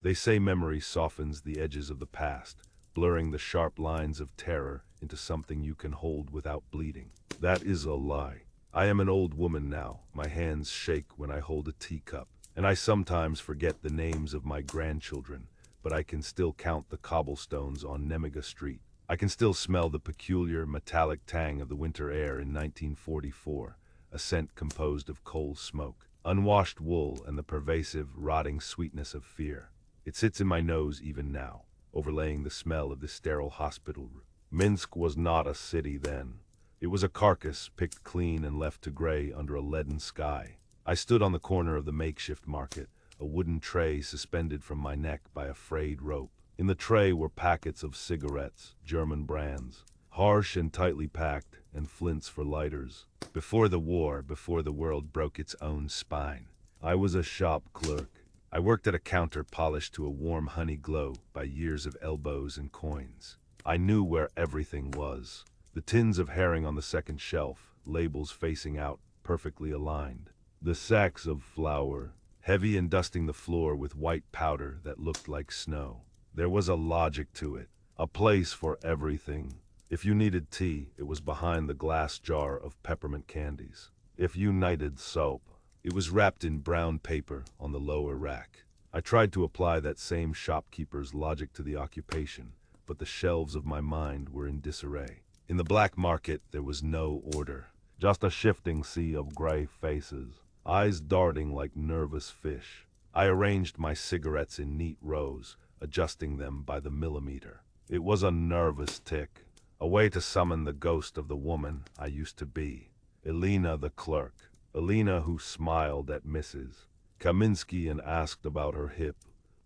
They say memory softens the edges of the past, blurring the sharp lines of terror into something you can hold without bleeding. That is a lie. I am an old woman now. My hands shake when I hold a teacup, and I sometimes forget the names of my grandchildren, but I can still count the cobblestones on Nemiga Street. I can still smell the peculiar metallic tang of the winter air in 1944, a scent composed of coal smoke, unwashed wool, and the pervasive, rotting sweetness of fear. It sits in my nose even now, overlaying the smell of the sterile hospital room. Minsk was not a city then. It was a carcass picked clean and left to gray under a leaden sky. I stood on the corner of the makeshift market, a wooden tray suspended from my neck by a frayed rope. In the tray were packets of cigarettes, German brands, harsh and tightly packed, and flints for lighters. Before the war, before the world broke its own spine, I was a shop clerk. I worked at a counter polished to a warm honey glow by years of elbows and coins. I knew where everything was. The tins of herring on the second shelf, labels facing out, perfectly aligned. The sacks of flour, heavy and dusting the floor with white powder that looked like snow. There was a logic to it, a place for everything. If you needed tea, it was behind the glass jar of peppermint candies. If you needed soap, it was wrapped in brown paper on the lower rack. I tried to apply that same shopkeeper's logic to the occupation, but the shelves of my mind were in disarray. In the black market, there was no order, just a shifting sea of gray faces, eyes darting like nervous fish. I arranged my cigarettes in neat rows, adjusting them by the millimeter. It was a nervous tick, a way to summon the ghost of the woman I used to be. Elena the clerk. Elena who smiled at Mrs. Kaminsky and asked about her hip.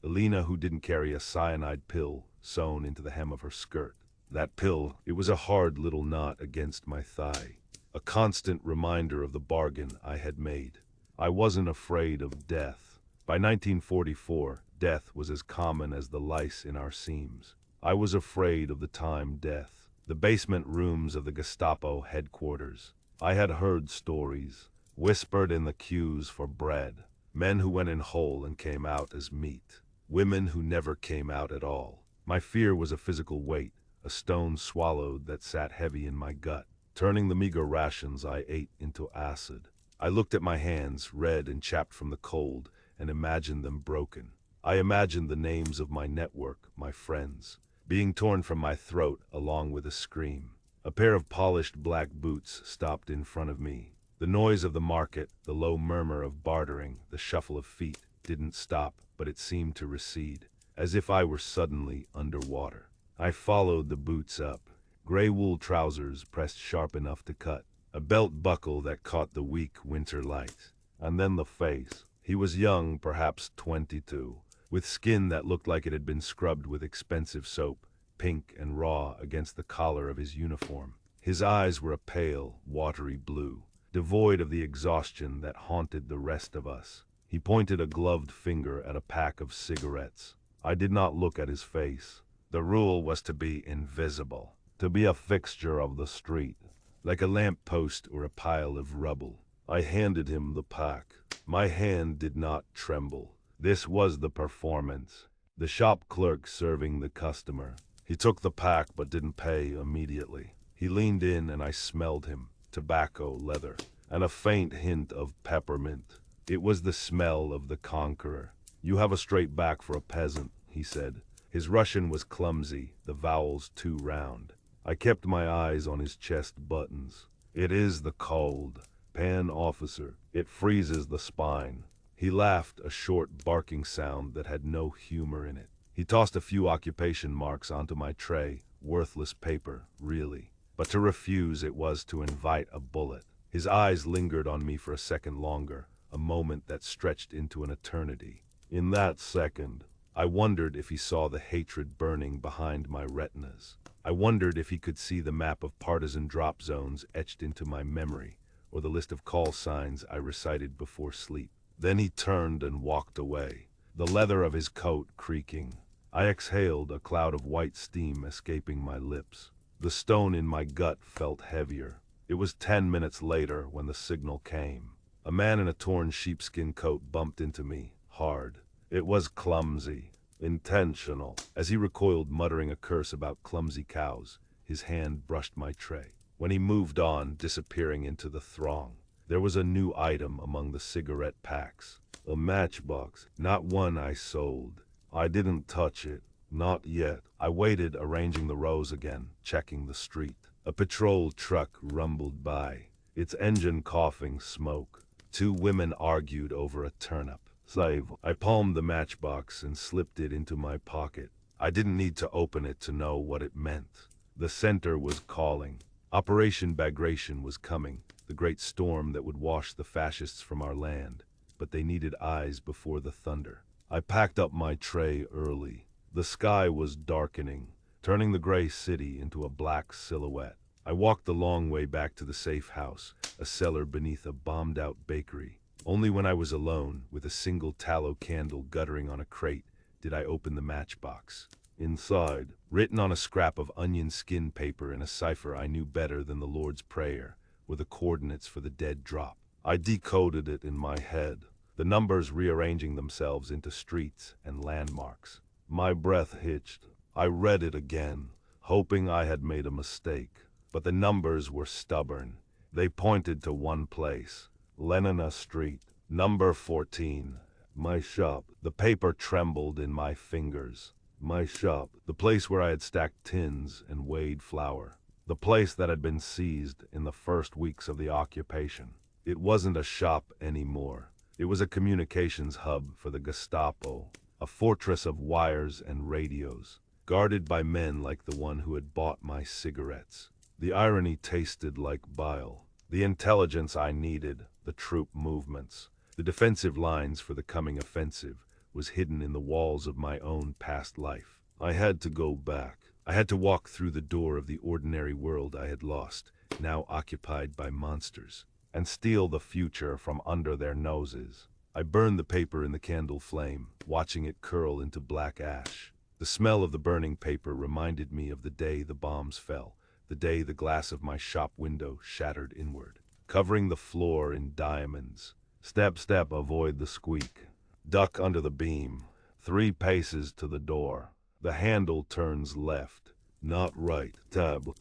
Elena who didn't carry a cyanide pill sewn into the hem of her skirt. That pill, it was a hard little knot against my thigh, a constant reminder of the bargain I had made. I wasn't afraid of death. By 1944, death was as common as the lice in our seams. I was afraid of the time death. The basement rooms of the Gestapo headquarters. I had heard stories, whispered in the queues for bread. Men who went in whole and came out as meat. Women who never came out at all. My fear was a physical weight, a stone swallowed that sat heavy in my gut, turning the meager rations I ate into acid. I looked at my hands, red and chapped from the cold, and imagined them broken. I imagined the names of my network, my friends, being torn from my throat along with a scream. A pair of polished black boots stopped in front of me. The noise of the market, the low murmur of bartering, the shuffle of feet, didn't stop, but it seemed to recede, as if I were suddenly underwater. I followed the boots up. Gray wool trousers pressed sharp enough to cut. A belt buckle that caught the weak winter light. And then the face. He was young, perhaps 22, with skin that looked like it had been scrubbed with expensive soap, pink and raw against the collar of his uniform. His eyes were a pale, watery blue, devoid of the exhaustion that haunted the rest of us. He pointed a gloved finger at a pack of cigarettes. I did not look at his face. The rule was to be invisible, to be a fixture of the street, like a lamp-post or a pile of rubble. I handed him the pack. My hand did not tremble. This was the performance. The shop clerk serving the customer. He took the pack but didn't pay immediately. He leaned in and I smelled him. Tobacco, leather, and a faint hint of peppermint. It was the smell of the conqueror. "You have a straight back for a peasant," he said. His Russian was clumsy, the vowels too round. I kept my eyes on his chest buttons. "It is the cold, pan officer. It freezes the spine." He laughed, a short barking sound that had no humor in it. He tossed a few occupation marks onto my tray, worthless paper, really. But to refuse it was to invite a bullet. His eyes lingered on me for a second longer, a moment that stretched into an eternity. In that second, I wondered if he saw the hatred burning behind my retinas. I wondered if he could see the map of partisan drop zones etched into my memory, or the list of call signs I recited before sleep. Then he turned and walked away, the leather of his coat creaking. I exhaled, a cloud of white steam escaping my lips. The stone in my gut felt heavier. It was 10 minutes later when the signal came. A man in a torn sheepskin coat bumped into me, hard. It was clumsy. Intentional. As he recoiled, muttering a curse about clumsy cows, his hand brushed my tray. When he moved on, disappearing into the throng, there was a new item among the cigarette packs. A matchbox. Not one I sold. I didn't touch it. Not yet. I waited, arranging the rows again, checking the street. A patrol truck rumbled by, its engine coughing smoke. Two women argued over a turnip. Save. I palmed the matchbox and slipped it into my pocket. I didn't need to open it to know what it meant. The center was calling. Operation Bagration was coming, the great storm that would wash the fascists from our land. But they needed eyes before the thunder. I packed up my tray early. The sky was darkening, turning the gray city into a black silhouette. I walked the long way back to the safe house, a cellar beneath a bombed-out bakery. Only when I was alone, with a single tallow candle guttering on a crate, did I open the matchbox. Inside, written on a scrap of onion skin paper in a cipher I knew better than the Lord's Prayer, were the coordinates for the dead drop. I decoded it in my head, the numbers rearranging themselves into streets and landmarks. My breath hitched. I read it again, hoping I had made a mistake. But the numbers were stubborn. They pointed to one place, Lenina Street, number 14. My shop. The paper trembled in my fingers. My shop. The place where I had stacked tins and weighed flour. The place that had been seized in the first weeks of the occupation. It wasn't a shop anymore. It was a communications hub for the Gestapo. A fortress of wires and radios, guarded by men like the one who had bought my cigarettes. The irony tasted like bile. The intelligence I needed, the troop movements, the defensive lines for the coming offensive, was hidden in the walls of my own past life. I had to go back. I had to walk through the door of the ordinary world I had lost, now occupied by monsters, and steal the future from under their noses. I burned the paper in the candle flame, watching it curl into black ash. The smell of the burning paper reminded me of the day the bombs fell, the day the glass of my shop window shattered inward, covering the floor in diamonds. Step, step, avoid the squeak. Duck under the beam. 3 paces to the door. The handle turns left, not right. Tab,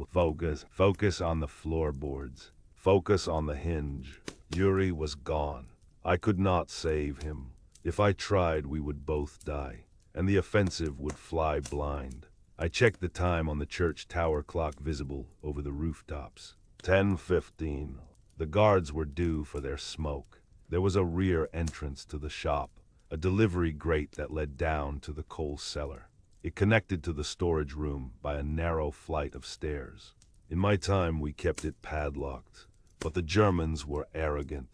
focus. Focus on the floorboards. Focus on the hinge. Yuri was gone. I could not save him. If I tried, we would both die, and the offensive would fly blind. I checked the time on the church tower clock visible over the rooftops. 10:15. The guards were due for their smoke. There was a rear entrance to the shop, a delivery grate that led down to the coal cellar. It connected to the storage room by a narrow flight of stairs. In my time, we kept it padlocked, but the Germans were arrogant.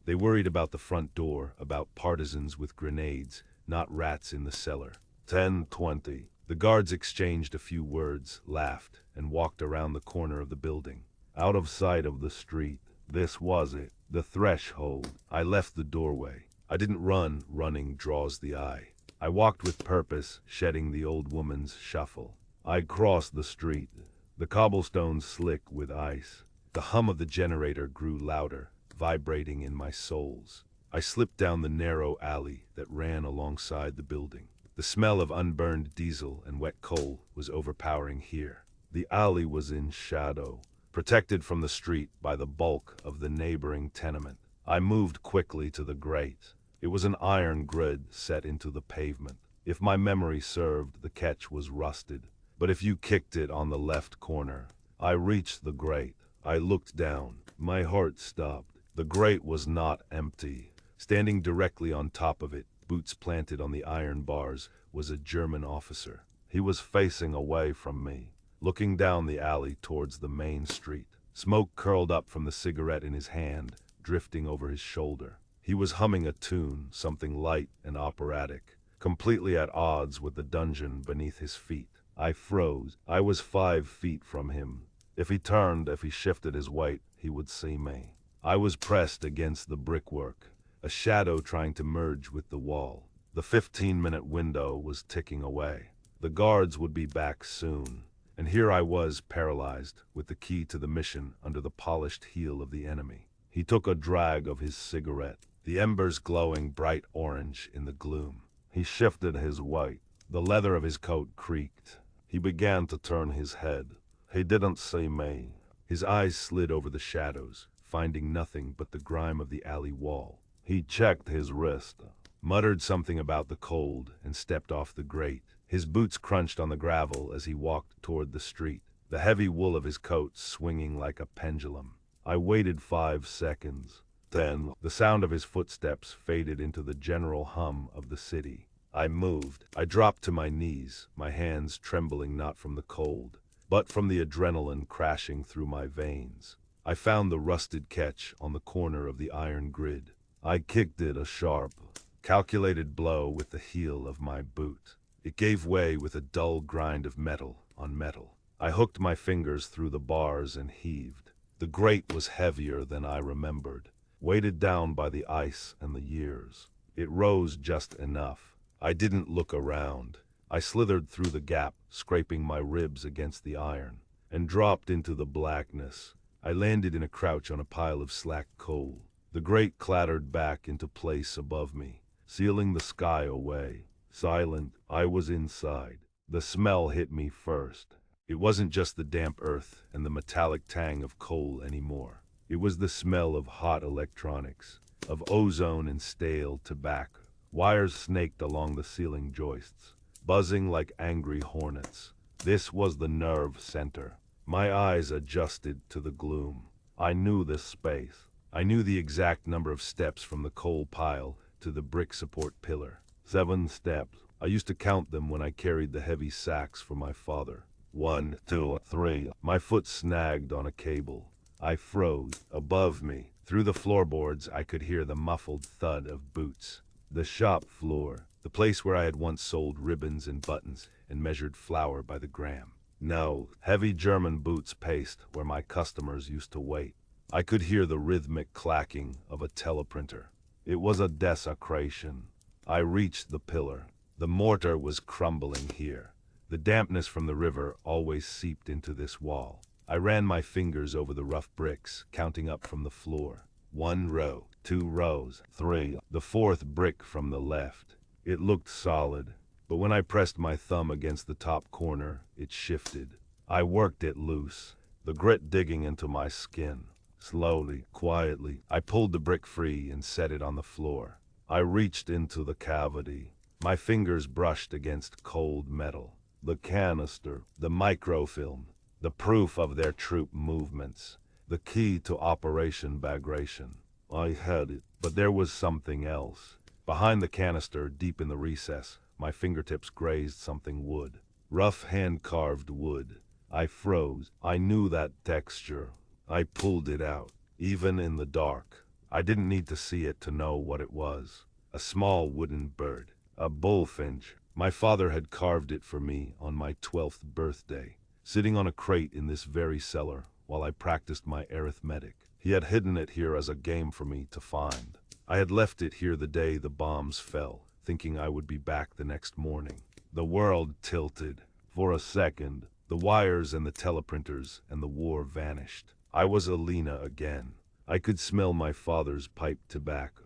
They worried about the front door, about partisans with grenades, not rats in the cellar. 10:20. The guards exchanged a few words, laughed, and walked around the corner of the building. Out of sight of the street. This was it, the threshold. I left the doorway. I didn't run. Running draws the eye. I walked with purpose, shedding the old woman's shuffle. I crossed the street, the cobblestones slick with ice. The hum of the generator grew louder, vibrating in my soles. I slipped down the narrow alley that ran alongside the building. The smell of unburned diesel and wet coal was overpowering here. The alley was in shadow, protected from the street by the bulk of the neighboring tenement. I moved quickly to the grate. It was an iron grid set into the pavement. If my memory served, the catch was rusted. But if you kicked it on the left corner, I reached the grate. I looked down. My heart stopped. The grate was not empty. Standing directly on top of it, boots planted on the iron bars, was a German officer. He was facing away from me, looking down the alley towards the main street. Smoke curled up from the cigarette in his hand, drifting over his shoulder. He was humming a tune, something light and operatic, completely at odds with the dungeon beneath his feet. I froze. I was 5 feet from him. If he turned, if he shifted his weight, he would see me. I was pressed against the brickwork, a shadow trying to merge with the wall. The 15-minute window was ticking away. The guards would be back soon. And here I was, paralyzed, with the key to the mission under the polished heel of the enemy. He took a drag of his cigarette, the embers glowing bright orange in the gloom. He shifted his weight. The leather of his coat creaked. He began to turn his head. He didn't see me. His eyes slid over the shadows, finding nothing but the grime of the alley wall. He checked his wrist, muttered something about the cold, and stepped off the grate. His boots crunched on the gravel as he walked toward the street, the heavy wool of his coat swinging like a pendulum. I waited 5 seconds. Then, the sound of his footsteps faded into the general hum of the city. I moved. I dropped to my knees, my hands trembling not from the cold, but from the adrenaline crashing through my veins. I found the rusted catch on the corner of the iron grid. I kicked it a sharp, calculated blow with the heel of my boot. It gave way with a dull grind of metal on metal. I hooked my fingers through the bars and heaved. The grate was heavier than I remembered, weighted down by the ice and the years. It rose just enough. I didn't look around. I slithered through the gap, scraping my ribs against the iron, and dropped into the blackness. I landed in a crouch on a pile of slack coal. The grate clattered back into place above me, sealing the sky away. Silent, I was inside. The smell hit me first. It wasn't just the damp earth and the metallic tang of coal anymore. It was the smell of hot electronics, of ozone and stale tobacco. Wires snaked along the ceiling joists, buzzing like angry hornets. This was the nerve center. My eyes adjusted to the gloom. I knew this space. I knew the exact number of steps from the coal pile to the brick support pillar. 7 steps. I used to count them when I carried the heavy sacks for my father. 1, 2, 3. My foot snagged on a cable. I froze. Above me, through the floorboards, I could hear the muffled thud of boots. The shop floor, the place where I had once sold ribbons and buttons and measured flour by the gram. No, heavy German boots paced where my customers used to wait. I could hear the rhythmic clacking of a teleprinter. It was a desecration. I reached the pillar. The mortar was crumbling here. The dampness from the river always seeped into this wall. I ran my fingers over the rough bricks, counting up from the floor. 1 row, 2 rows, 3. The 4th brick from the left. It looked solid, but when I pressed my thumb against the top corner, it shifted. I worked it loose, the grit digging into my skin. Slowly, quietly, I pulled the brick free and set it on the floor. I reached into the cavity. My fingers brushed against cold metal. The canister, the microfilm, the proof of their troop movements, the key to Operation Bagration. I had it, but there was something else. Behind the canister, deep in the recess, my fingertips grazed something wood. Rough hand-carved wood. I froze. I knew that texture. I pulled it out, even in the dark. I didn't need to see it to know what it was. A small wooden bird. A bullfinch. My father had carved it for me on my 12th birthday, sitting on a crate in this very cellar while I practiced my arithmetic. He had hidden it here as a game for me to find. I had left it here the day the bombs fell, thinking I would be back the next morning. The world tilted. For a second, the wires and the teleprinters and the war vanished. I was Alina again. I could smell my father's pipe tobacco.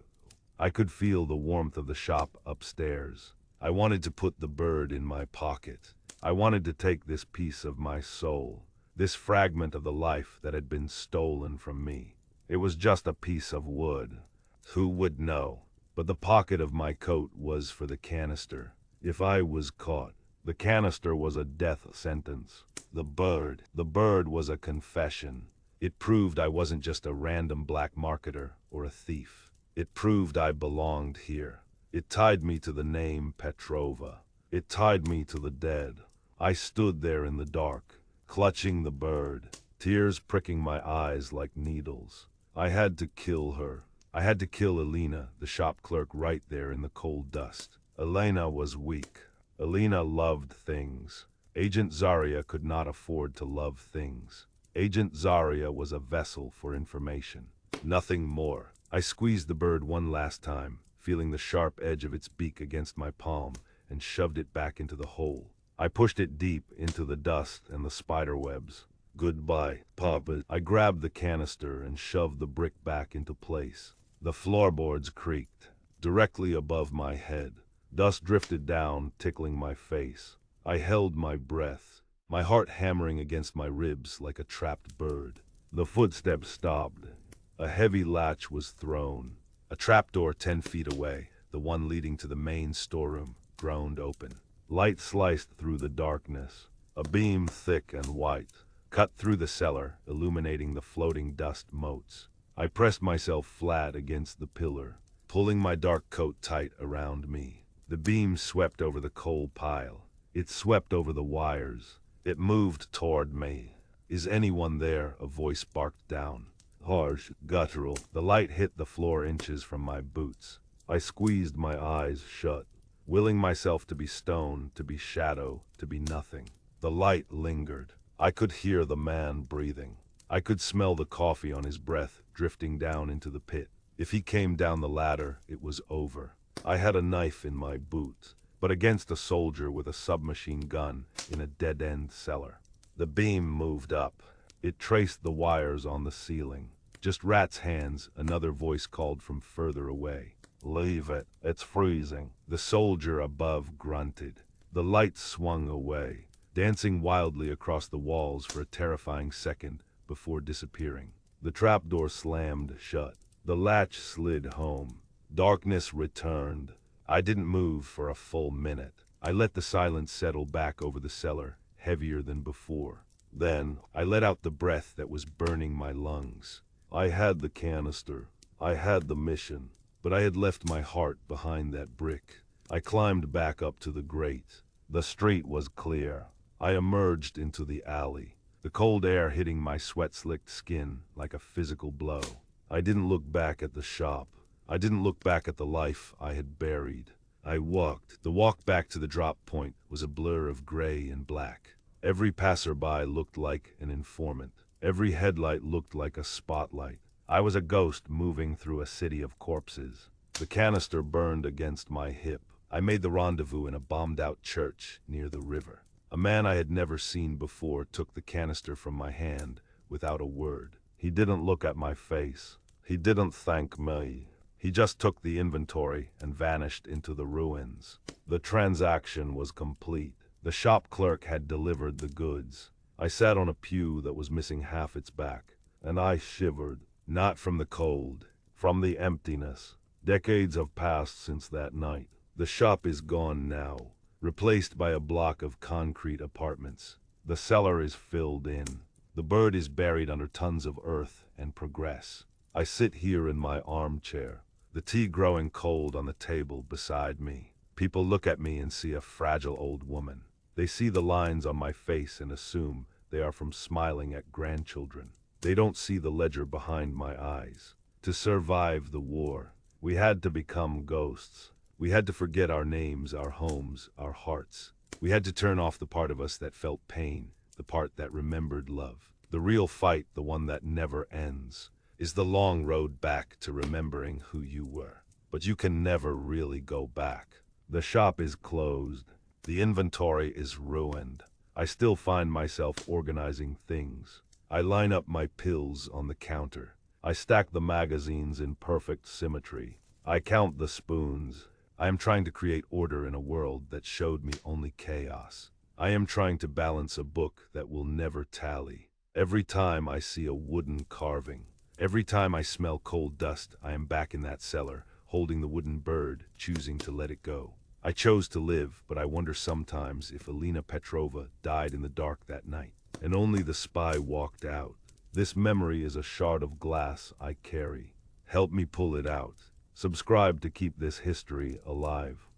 I could feel the warmth of the shop upstairs. I wanted to put the bird in my pocket. I wanted to take this piece of my soul, this fragment of the life that had been stolen from me. It was just a piece of wood. Who would know? But the pocket of my coat was for the canister. If I was caught, the canister was a death sentence. The bird was a confession. It proved I wasn't just a random black marketer or a thief. It proved I belonged here. It tied me to the name Petrova. It tied me to the dead. I stood there in the dark, clutching the bird, tears pricking my eyes like needles. I had to kill her. I had to kill Alina, the shop clerk, right there in the cold dust. Elena was weak. Alina loved things. Agent Zarya could not afford to love things. Agent Zarya was a vessel for information. Nothing more. I squeezed the bird one last time, feeling the sharp edge of its beak against my palm, and shoved it back into the hole. I pushed it deep into the dust and the spider webs. Goodbye, Papa. I grabbed the canister and shoved the brick back into place. The floorboards creaked. Directly above my head, Dust drifted down, tickling my face. I held my breath, my heart hammering against my ribs like a trapped bird. The footsteps stopped. A heavy latch was thrown. A trapdoor 10 feet away, the one leading to the main storeroom, groaned open. Light sliced through the darkness. A beam thick and white cut through the cellar, illuminating the floating dust motes. I pressed myself flat against the pillar, pulling my dark coat tight around me. The beam swept over the coal pile. It swept over the wires. It moved toward me. "Is anyone there?" a voice barked down. Harsh, guttural. The light hit the floor inches from my boots. I squeezed my eyes shut, willing myself to be stone, to be shadow, to be nothing. The light lingered. I could hear the man breathing. I could smell the coffee on his breath drifting down into the pit. If he came down the ladder, it was over. I had a knife in my boot, but against a soldier with a submachine gun in a dead-end cellar. The beam moved up. It traced the wires on the ceiling. "Just rats' hands," another voice called from further away. "Leave it, it's freezing." The soldier above grunted. The light swung away, dancing wildly across the walls for a terrifying second before disappearing. The trapdoor slammed shut. The latch slid home. Darkness returned. I didn't move for a full minute. I let the silence settle back over the cellar, heavier than before. Then, I let out the breath that was burning my lungs. I had the canister. I had the mission. But I had left my heart behind that brick. I climbed back up to the grate. The street was clear. I emerged into the alley, the cold air hitting my sweat-slicked skin like a physical blow. I didn't look back at the shop. I didn't look back at the life I had buried. I walked. The walk back to the drop point was a blur of gray and black. Every passerby looked like an informant. Every headlight looked like a spotlight. I was a ghost moving through a city of corpses. The canister burned against my hip. I made the rendezvous in a bombed-out church near the river. A man I had never seen before took the canister from my hand without a word. He didn't look at my face. He didn't thank me. He just took the inventory and vanished into the ruins. The transaction was complete. The shop clerk had delivered the goods. I sat on a pew that was missing half its back, and I shivered, not from the cold, from the emptiness. Decades have passed since that night. The shop is gone now, replaced by a block of concrete apartments. The cellar is filled in. The bird is buried under tons of earth and progress. I sit here in my armchair, the tea growing cold on the table beside me. People look at me and see a fragile old woman. They see the lines on my face and assume they are from smiling at grandchildren. They don't see the ledger behind my eyes. To survive the war, we had to become ghosts. We had to forget our names, our homes, our hearts. We had to turn off the part of us that felt pain, the part that remembered love. The real fight, the one that never ends, is the long road back to remembering who you were. But you can never really go back. The shop is closed. The inventory is ruined. I still find myself organizing things. I line up my pills on the counter. I stack the magazines in perfect symmetry. I count the spoons. I am trying to create order in a world that showed me only chaos. I am trying to balance a book that will never tally. Every time I see a wooden carving, every time I smell cold dust, I am back in that cellar, holding the wooden bird, choosing to let it go. I chose to live, but I wonder sometimes if Elena Petrova died in the dark that night, and only the spy walked out. This memory is a shard of glass I carry. Help me pull it out. Subscribe to keep this history alive.